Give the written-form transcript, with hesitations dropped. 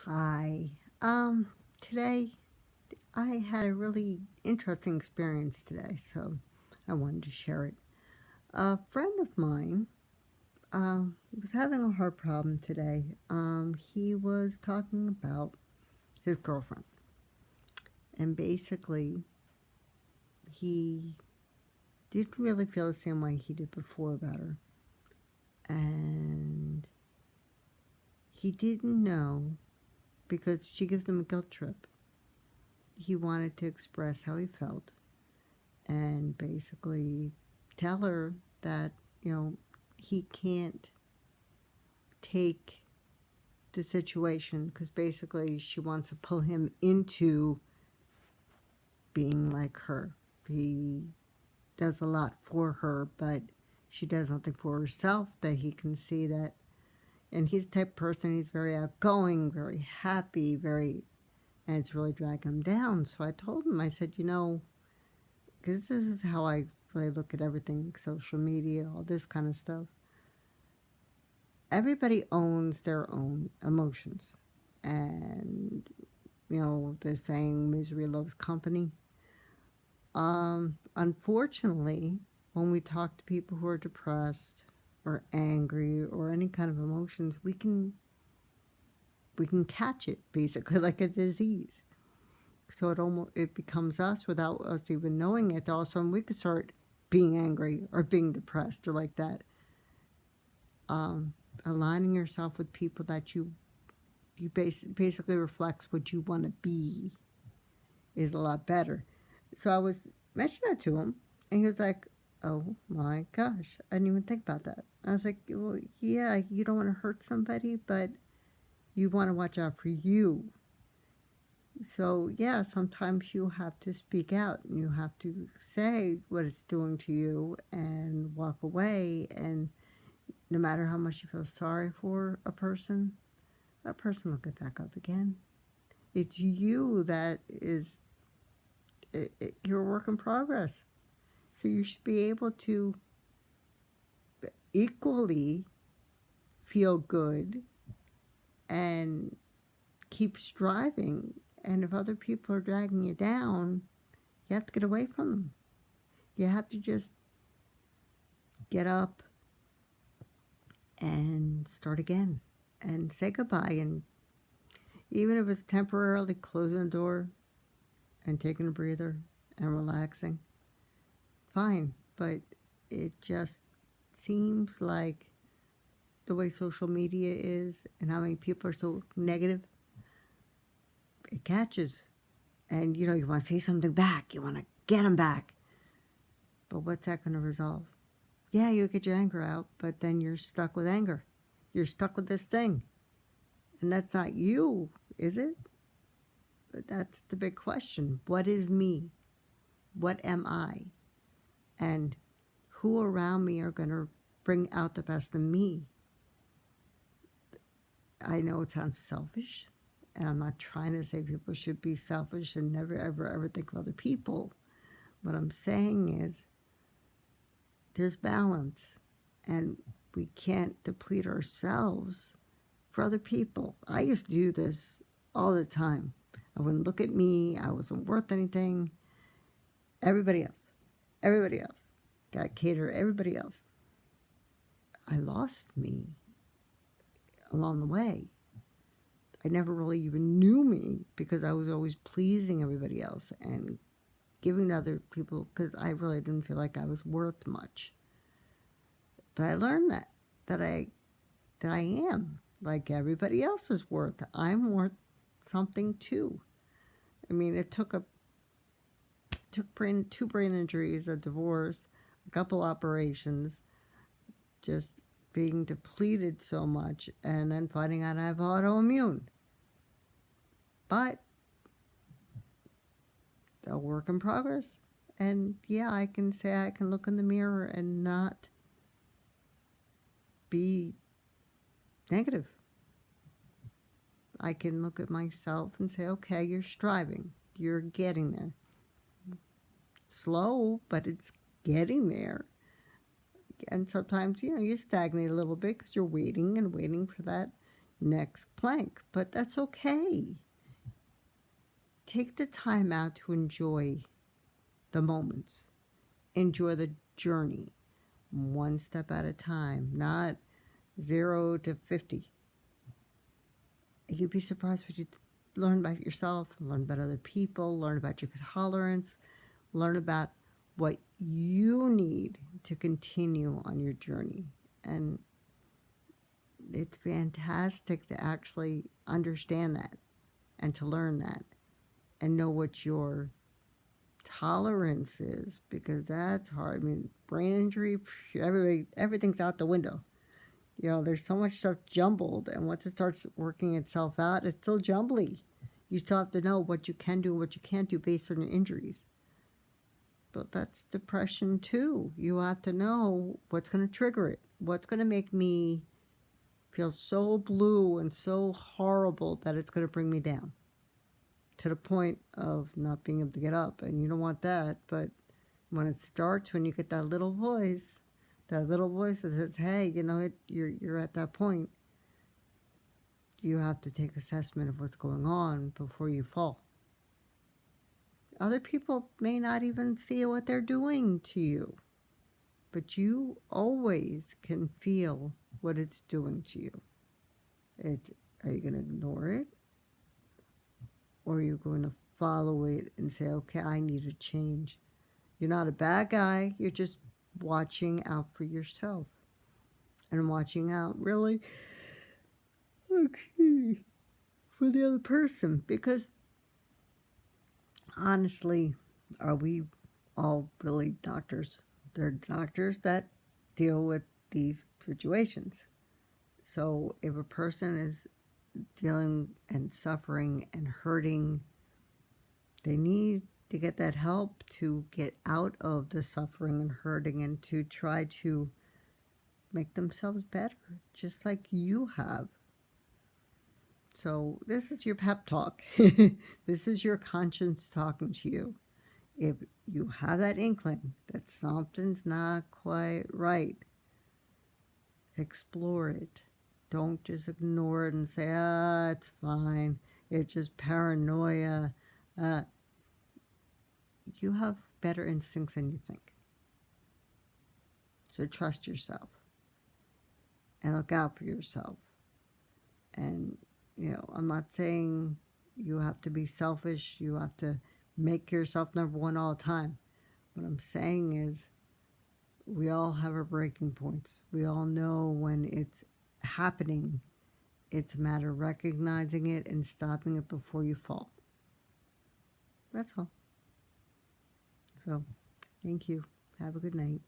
Hi. Today I had a really interesting experience today, so I wanted to share it. A friend of mine was having a heart problem today. He was talking about his girlfriend, and basically, he didn't really feel the same way he did before about her, and he didn't know because she gives him a guilt trip. He wanted to express how he felt and basically tell her that, you know, he can't take the situation because basically she wants to pull him into being like her. He does a lot for her, but she does nothing for herself that he can see that. And he's the type of person, he's very outgoing, very happy, and it's really dragging him down. So I told him, I said, because this is how I really look at everything, social media, all this kind of stuff. Everybody owns their own emotions. And, they're saying misery loves company. Unfortunately, when we talk to people who are depressed or angry or any kind of emotions, we can catch it basically like a disease. So it becomes us without us even knowing it. Also, and we could start being angry or being depressed or like that. Aligning yourself with people that basically reflects what you want to be is a lot better. So I was mentioning that to him, and he was like, "Oh my gosh, I didn't even think about that." I was like, "Well, yeah, you don't want to hurt somebody, but you want to watch out for you." So yeah, sometimes you have to speak out and you have to say what it's doing to you and walk away. And no matter how much you feel sorry for a person, that person will get back up again. It's you that is you're a work in progress. So you should be able to equally feel good and keep striving. And if other people are dragging you down, you have to get away from them. You have to just get up and start again and say goodbye. And even if it's temporarily closing the door and taking a breather and relaxing, fine. But it just seems like the way social media is and how many people are so negative, it catches. And you want to say something back, you want to get them back. But what's that going to resolve? Yeah, you get your anger out, but then you're stuck with anger. You're stuck with this thing. And that's not you, is it? But that's the big question. What is me? What am I? And who around me are going to bring out the best in me? I know it sounds selfish, and I'm not trying to say people should be selfish and never, ever, ever think of other people. What I'm saying is there's balance, and we can't deplete ourselves for other people. I used to do this all the time. I wouldn't look at me, I wasn't worth anything. Everybody else. Got to cater to everybody else. I lost me along the way. I never really even knew me because I was always pleasing everybody else and giving to other people because I really didn't feel like I was worth much. But I learned that I am like everybody else is worth. I'm worth something too. I mean, it took two brain injuries, a divorce, a couple operations, just being depleted so much, and then finding out I have autoimmune. But a work in progress. And yeah, I can say I can look in the mirror and not be negative. I can look at myself and say, okay, you're striving. You're getting there. Slow, but it's getting there. And sometimes, you stagnate a little bit because you're waiting and waiting for that, next plank, but that's okay. Take the time out to enjoy the moments, enjoy the journey, one step at a time, not 0 to 50. You'd be surprised what you learn about yourself, learn about other people, learn about your tolerance, learn about what you need to continue on your journey. And it's fantastic to actually understand that and to learn that and know what your tolerance is, because that's hard. I mean, brain injury, everything's out the window. You know, there's so much stuff jumbled, and once it starts working itself out, it's still jumbly. You still have to know what you can do and what you can't do based on your injuries. But that's depression too. You have to know what's going to trigger it. What's going to make me feel so blue and so horrible that it's going to bring me down to the point of not being able to get up. And you don't want that. But when it starts, when you get that little voice that says, hey, you know, you're at that point, you have to take assessment of what's going on before you fall. Other people may not even see what they're doing to you, but you always can feel what it's doing to you. Are you going to ignore it? Or are you going to follow it and say, okay, I need a change? You're not a bad guy. You're just watching out for yourself. And watching out, really, okay, for the other person. Because honestly, are we all really doctors? They're doctors that deal with these situations. So if a person is dealing and suffering and hurting, they need to get that help to get out of the suffering and hurting and to try to make themselves better, just like you have. So this is your pep talk. This is your conscience talking to you. If you have that inkling that something's not quite right, explore it. Don't just ignore it and say, it's fine. It's just paranoia. You have better instincts than you think. So trust yourself and look out for yourself. And, you know, I'm not saying you have to be selfish. You have to make yourself number one all the time. What I'm saying is we all have our breaking points. We all know when it's happening. It's a matter of recognizing it and stopping it before you fall. That's all. So, thank you. Have a good night.